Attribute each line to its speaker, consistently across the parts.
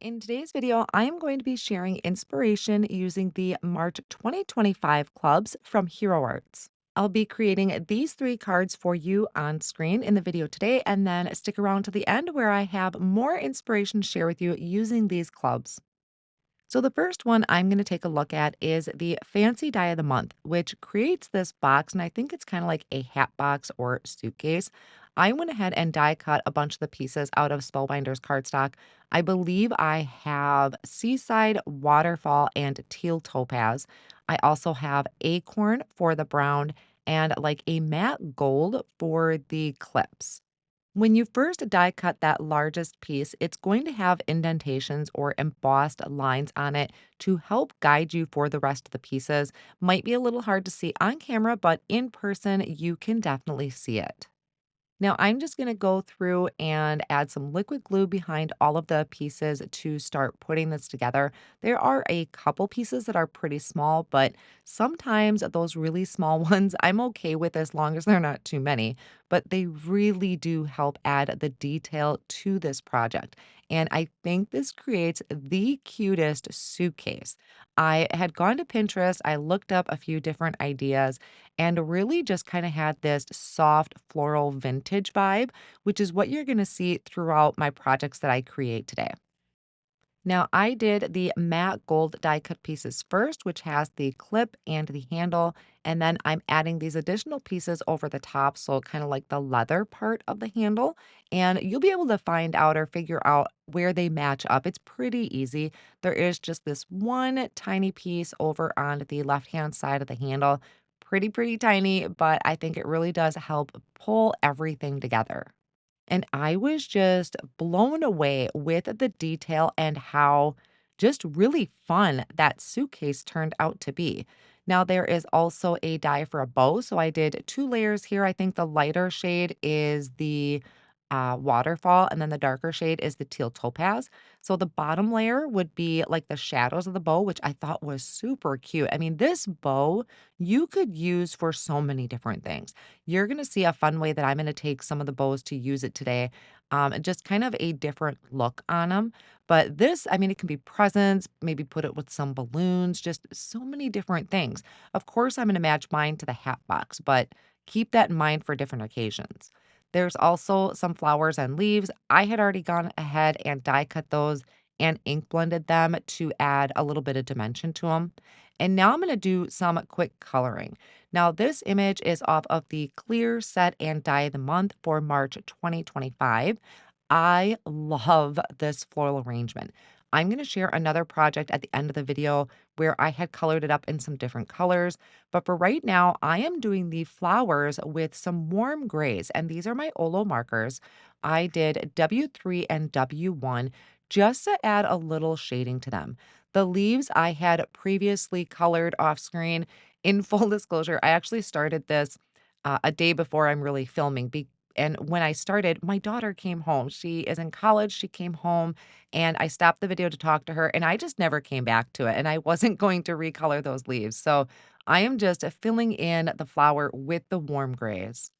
Speaker 1: In today's video, I am going to be sharing inspiration using the March 2025 clubs from Hero Arts. I'll be creating these three cards for you on screen in the video today, and then stick around to the end where I have more inspiration to share with you using these clubs. So, the first one I'm going to take a look at is the Fancy Die of the Month, which creates this box. And I think it's kind of like a hat box or suitcase. I went ahead and die cut a bunch of the pieces out of Spellbinder's cardstock. I believe I have Seaside, Waterfall, and Teal Topaz. I also have Acorn for the brown and like a matte gold for the clips. When you first die cut that largest piece, it's going to have indentations or embossed lines on it to help guide you for the rest of the pieces. Might be a little hard to see on camera, but in person, you can definitely see it. Now, I'm just going to go through and add some liquid glue behind all of the pieces to start putting this together. There are a couple pieces that are pretty small, but sometimes those really small ones I'm okay with as long as they're not too many. But they really do help add the detail to this project. And I think this creates the cutest suitcase. I had gone to Pinterest, I looked up a few different ideas, and really just kind of had this soft floral vintage vibe, which is what you're going to see throughout my projects that I create today. Now, I did the matte gold die cut pieces first, which has the clip and the handle. And then I'm adding these additional pieces over the top. So, kind of like the leather part of the handle. And you'll be able to find out or figure out where they match up. It's pretty easy. There is just this one tiny piece over on the left hand side of the handle. Pretty tiny, but I think it really does help pull everything together. And I was just blown away with the detail and how just really fun that suitcase turned out to be. Now, there is also a die for a bow. So I did two layers here. I think the lighter shade is the waterfall, and then the darker shade is the teal topaz. So the bottom layer would be like the shadows of the bow, which I thought was super cute. I mean, this bow you could use for so many different things. You're going to see a fun way that I'm going to take some of the bows to use it today. Just kind of a different look on them. But this, I mean, it can be presents, maybe put it with some balloons, just so many different things. Of course, I'm going to match mine to the hat box, but keep that in mind for different occasions. There's also some flowers and leaves. I had already gone ahead and die cut those and ink blended them to add a little bit of dimension to them. And now I'm going to do some quick coloring. Now, this image is off of the Clear Set and Die of the Month for March 2025. I love this floral arrangement. I'm going to share another project at the end of the video where I had colored it up in some different colors. But for right now, I am doing the flowers with some warm grays, and these are my Olo markers. I did W3 and W1 just to add a little shading to them. The leaves I had previously colored off screen. In full disclosure, I actually started this a day before I'm really filming. And when I started, my daughter came home. She is in college. She came home and I stopped the video to talk to her and I just never came back to it. And I wasn't going to recolor those leaves. So I am just filling in the flower with the warm grays.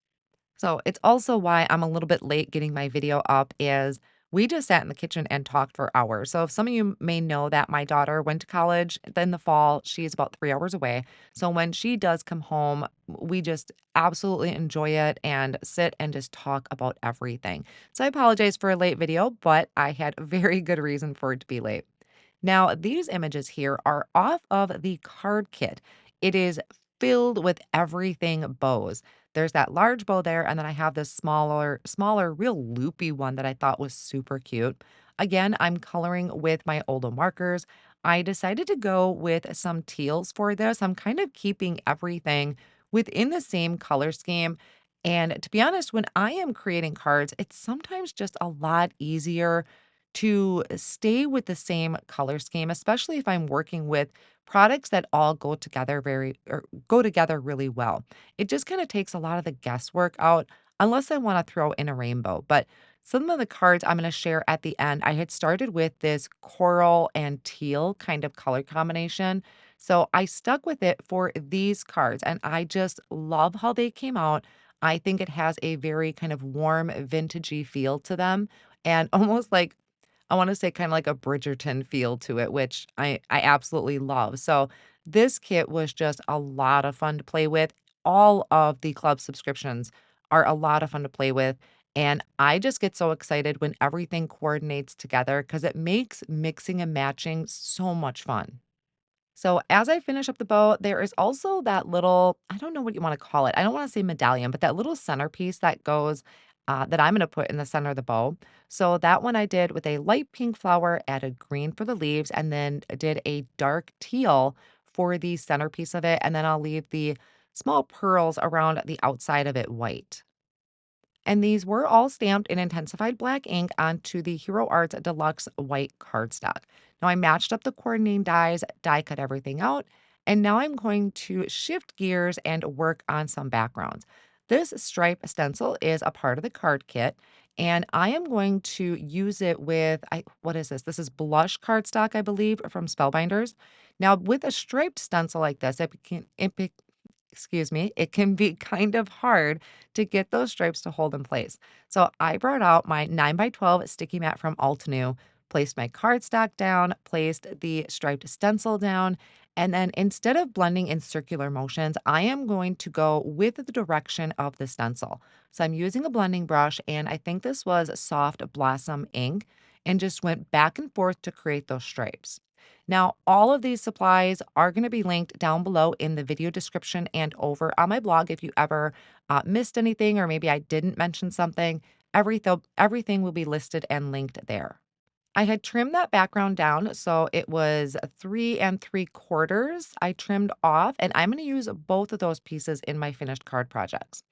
Speaker 1: So it's also why I'm a little bit late getting my video up is we just sat in the kitchen and talked for hours. So if some of you may know that my daughter went to college in the fall, she's about 3 hours away. So when she does come home, we just absolutely enjoy it and sit and just talk about everything. So I apologize for a late video, but I had a very good reason for it to be late. Now, these images here are off of the card kit. It is filled with everything bows. There's that large bow there, and then I have this smaller, real loopy one that I thought was super cute. Again, I'm coloring with my Oldo markers. I decided to go with some teals for this. I'm kind of keeping everything within the same color scheme. And to be honest, when I am creating cards, it's sometimes just a lot easier to stay with the same color scheme, especially if I'm working with products that all go together really well. It just kind of takes a lot of the guesswork out unless I want to throw in a rainbow. But some of the cards I'm going to share at the end, I had started with this coral and teal kind of color combination. So I stuck with it for these cards and I just love how they came out. I think it has a very kind of warm, vintagey feel to them and almost like I wanna say kinda like a Bridgerton feel to it, which I absolutely love. So, this kit was just a lot of fun to play with. All of the club subscriptions are a lot of fun to play with, and I just get so excited when everything coordinates together because it makes mixing and matching so much fun. So as I finish up the bow, there is also that little, I don't know what you want to call it. I don't want to say medallion, but that little centerpiece that goes that I'm going to put in the center of the bow. So that one I did with a light pink flower, added green for the leaves, and then did a dark teal for the centerpiece of it. And then I'll leave the small pearls around the outside of it white. And these were all stamped in intensified black ink onto the Hero Arts Deluxe white cardstock. Now I matched up the coordinating dies, die cut everything out, and now I'm going to shift gears and work on some backgrounds. This stripe stencil is a part of the card kit, and I am going to use it with what is this? This is blush cardstock, I believe, from Spellbinders. Now, with a striped stencil like this, excuse me, it can be kind of hard to get those stripes to hold in place. So I brought out my 9 by 12 sticky mat from Altenew, placed my cardstock down, placed the striped stencil down, and then instead of blending in circular motions, I am going to go with the direction of the stencil. So I'm using a blending brush, and I think this was Soft Blossom ink, and just went back and forth to create those stripes. Now, all of these supplies are going to be linked down below in the video description and over on my blog if you ever missed anything or maybe I didn't mention something. Everything will be listed and linked there. I had trimmed that background down so it was 3 3/4. I trimmed off, and I'm going to use both of those pieces in my finished card projects.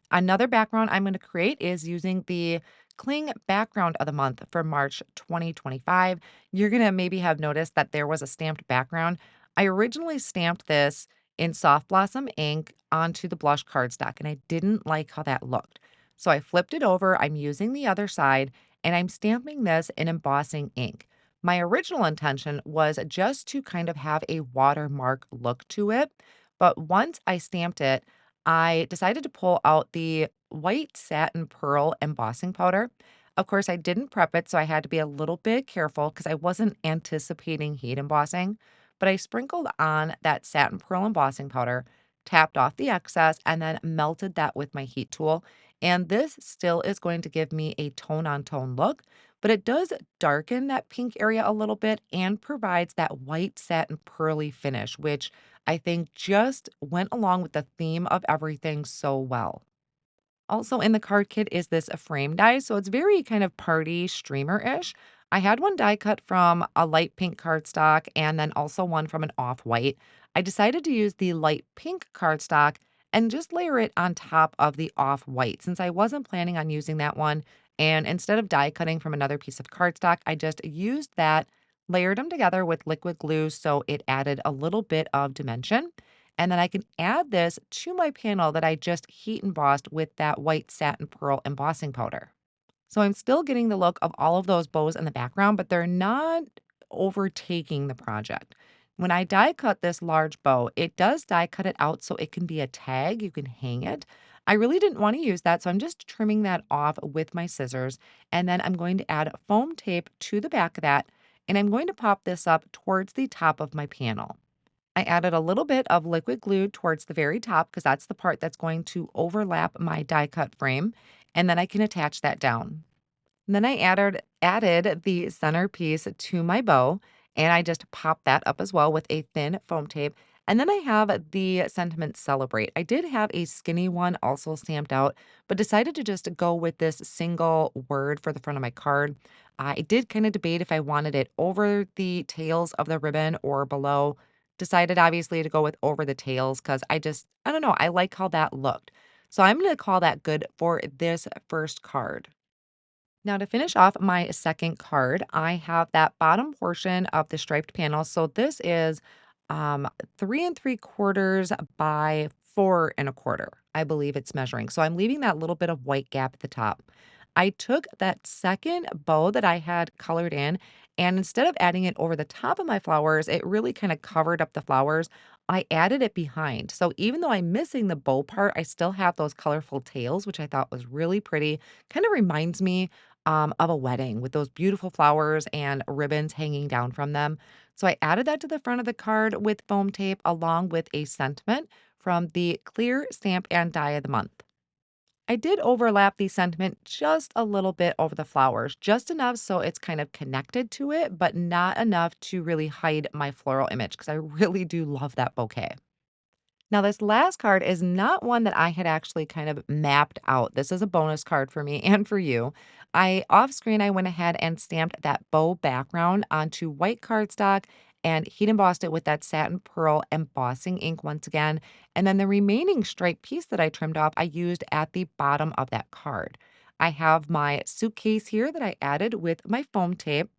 Speaker 1: Another background I'm going to create is using the Cling Background of the Month for March 2025. You're going to maybe have noticed that there was a stamped background. I originally stamped this in Soft Blossom ink onto the blush cardstock, and I didn't like how that looked. So I flipped it over. I'm using the other side, and I'm stamping this in embossing ink. My original intention was just to kind of have a watermark look to it. But once I stamped it, I decided to pull out the white satin pearl embossing powder. Of course, I didn't prep it, so I had to be a little bit careful because I wasn't anticipating heat embossing. But I sprinkled on that satin pearl embossing powder, tapped off the excess, and then melted that with my heat tool. And this still is going to give me a tone on tone look, but it does darken that pink area a little bit and provides that white satin pearly finish, which I think just went along with the theme of everything so well. Also in the card kit is this a frame die, so it's very kind of party streamer-ish. I had one die cut from a light pink cardstock and then also one from an off-white. I decided to use the light pink cardstock and just layer it on top of the off-white since I wasn't planning on using that one. And instead of die cutting from another piece of cardstock, I just used that, layered them together with liquid glue so it added a little bit of dimension. And then I can add this to my panel that I just heat embossed with that white satin pearl embossing powder. So I'm still getting the look of all of those bows in the background, but they're not overtaking the project. When I die cut this large bow, it does die cut it out so it can be a tag. You can hang it. I really didn't want to use that, so I'm just trimming that off with my scissors. And then I'm going to add foam tape to the back of that, and I'm going to pop this up towards the top of my panel. I added a little bit of liquid glue towards the very top because that's the part that's going to overlap my die cut frame, and then I can attach that down. And then I added the centerpiece to my bow, and I just popped that up as well with a thin foam tape. And then I have the sentiment celebrate. I did have a skinny one also stamped out, but decided to just go with this single word for the front of my card. I did kind of debate if I wanted it over the tails of the ribbon or below. Decided obviously to go with over the tails because I don't know, I like how that looked. So I'm going to call that good for this first card. Now, to finish off my second card, I have that bottom portion of the striped panel. So this is 3 3/4 by 4 1/4. I believe it's measuring. So I'm leaving that little bit of white gap at the top. I took that second bow that I had colored in, and instead of adding it over the top of my flowers, it really kind of covered up the flowers. I added it behind. So even though I'm missing the bow part, I still have those colorful tails, which I thought was really pretty. Kind of reminds me of a wedding with those beautiful flowers and ribbons hanging down from them. So I added that to the front of the card with foam tape along with a sentiment from the clear stamp and die of the month. I did overlap the sentiment just a little bit over the flowers, just enough so it's kind of connected to it, but not enough to really hide my floral image because I really do love that bouquet. Now, this last card is not one that I had actually kind of mapped out. This is a bonus card for me and for you. Off screen, I went ahead and stamped that bow background onto white cardstock and heat embossed it with that satin pearl embossing ink once again. And then the remaining striped piece that I trimmed off, I used at the bottom of that card. I have my suitcase here that I added with my foam tape.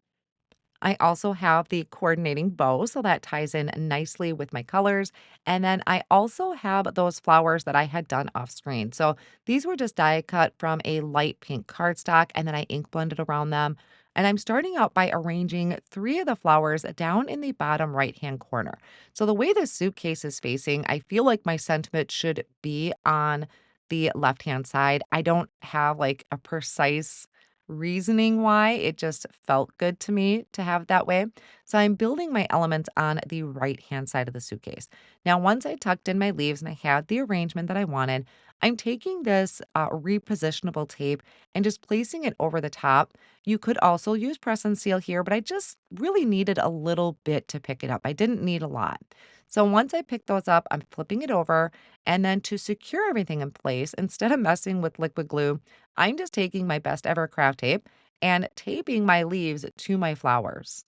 Speaker 1: I also have the coordinating bow, so that ties in nicely with my colors. And then I also have those flowers that I had done off screen. So these were just die cut from a light pink cardstock, and then I ink blended around them. And I'm starting out by arranging three of the flowers down in the bottom right hand corner. So the way this suitcase is facing, I feel like my sentiment should be on the left hand side. I don't have like a precise reasoning why, it just felt good to me to have it that way. So I'm building my elements on the right hand side of the suitcase. Now, once I tucked in my leaves and I had the arrangement that I wanted, I'm taking this repositionable tape and just placing it over the top. You could also use press and seal here, but I just really needed a little bit to pick it up. I didn't need a lot. So once I pick those up, I'm flipping it over. And then to secure everything in place, instead of messing with liquid glue, I'm just taking my best ever craft tape and taping my leaves to my flowers.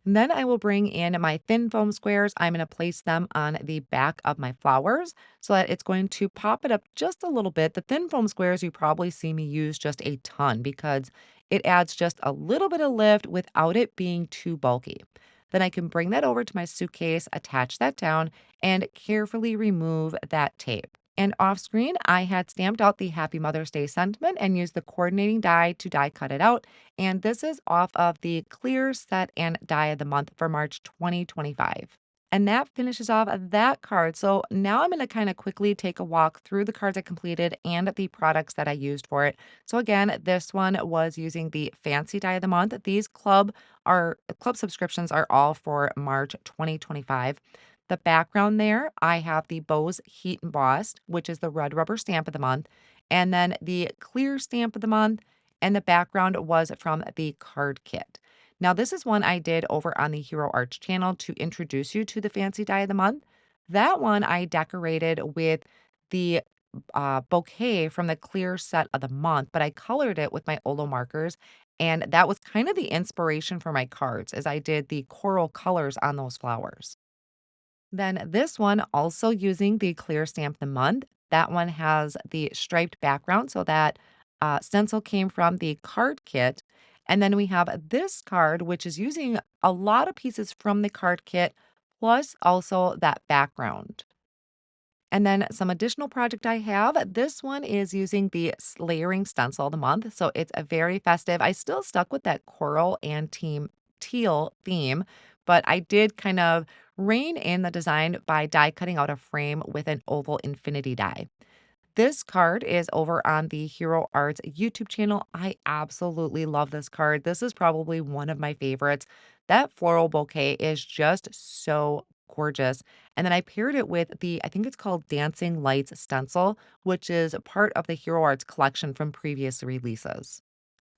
Speaker 1: And then I will bring in my thin foam squares. I'm going to place them on the back of my flowers so that it's going to pop it up just a little bit. The thin foam squares, you probably see me use just a ton because it adds just a little bit of lift without it being too bulky. Then I can bring that over to my suitcase, attach that down, and carefully remove that tape. And off screen, I had stamped out the Happy Mother's Day sentiment and used the coordinating die to die cut it out. And this is off of the clear set and die of the month for March 2025. And that finishes off that card. So now I'm going to kind of quickly take a walk through the cards I completed and the products that I used for it. So again, this one was using the fancy die of the month. These club subscriptions are all for March 2025. The background there, I have the Bose Heat Embossed, which is the red rubber stamp of the month, and then the clear stamp of the month, and the background was from the card kit. Now, this is one I did over on the Hero Arts channel to introduce you to the fancy die of the month. That one I decorated with the bouquet from the clear set of the month, but I colored it with my Olo markers. And that was kind of the inspiration for my cards as I did the coral colors on those flowers. Then this one, also using the clear stamp the month. That one has the striped background, so that stencil came from the card kit. And then we have this card, which is using a lot of pieces from the card kit, plus also that background. And then some additional project I have, this one is using the layering stencil of the month. So it's a very festive. I still stuck with that coral and teal theme, but I did kind of rein in the design by die cutting out a frame with an oval infinity die. This card is over on the Hero Arts YouTube channel. I absolutely love this card. This is probably one of my favorites. That floral bouquet is just so gorgeous. And then I paired it with I think it's called Dancing Lights Stencil, which is part of the Hero Arts collection from previous releases.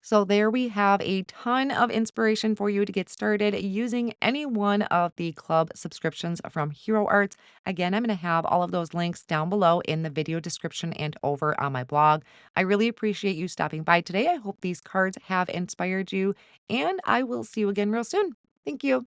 Speaker 1: So there we have a ton of inspiration for you to get started using any one of the club subscriptions from Hero Arts. Again, I'm going to have all of those links down below in the video description and over on my blog. I really appreciate you stopping by today. I hope these cards have inspired you, and I will see you again real soon. Thank you.